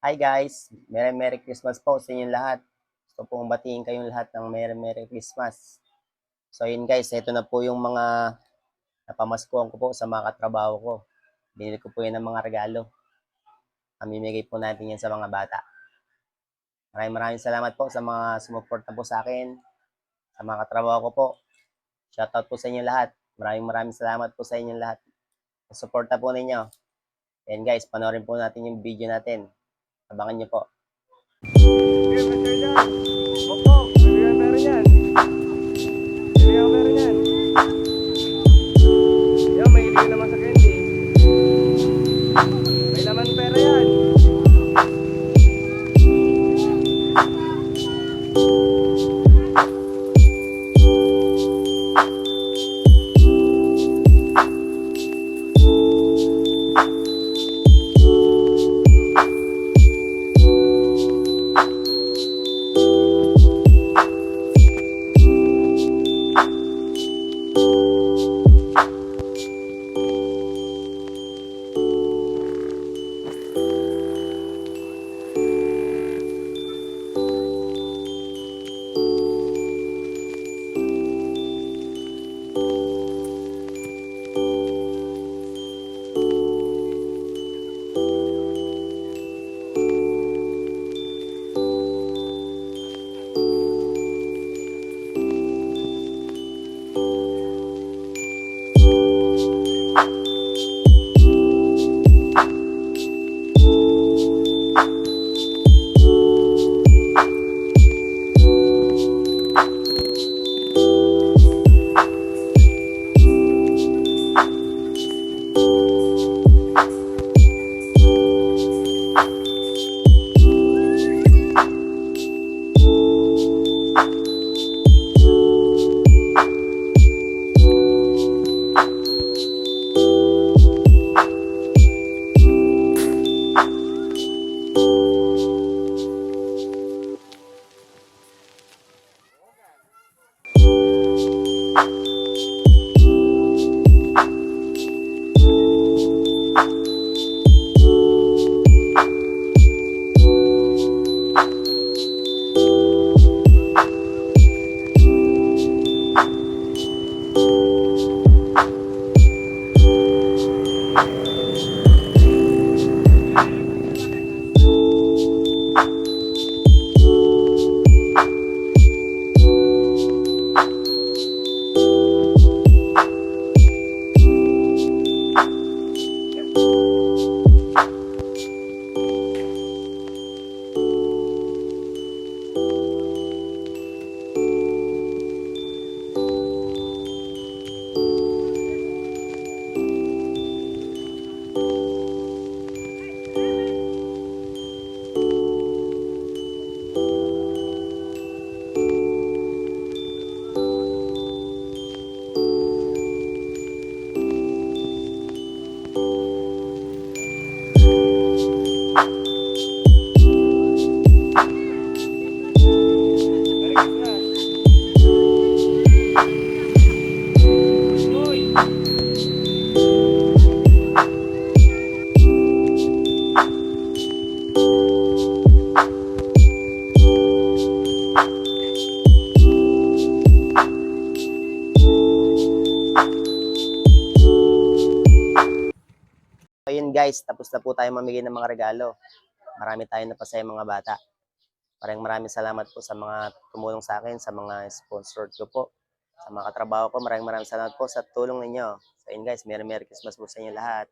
Hi guys! Merry Christmas po sa inyong lahat. Gusto pong batiin kayong lahat ng Merry Christmas. So yun guys, ito na po yung mga napamaskuhan ko po sa mga katrabaho ko. Binili ko po yan ng mga regalo. Mamimigay po natin yan sa mga bata. Maraming salamat po sa mga sumuporta po sa akin, sa mga katrabaho ko po. Shoutout po sa inyo lahat. Maraming salamat po sa inyong lahat. Sa suporta po ninyo. Yan guys, panoorin po natin yung video natin. Abangan nyo po. Okay, Mr. John. Bokbok, bibigyan meron yan. Bibigyan meron yan. Yan, may iliw naman sa candy. May laman pera yan. Merry Christmas. Uy! Ayun guys, tapos na po tayo mamigay ng mga regalo. Marami tayong napasaya mga bata. Maraming salamat po sa mga tumulong sa akin, sa mga sponsor ko po, sa mga katrabaho ko. Maraming salamat po sa tulong ninyo. So yun guys, Merry Christmas po sa inyo lahat.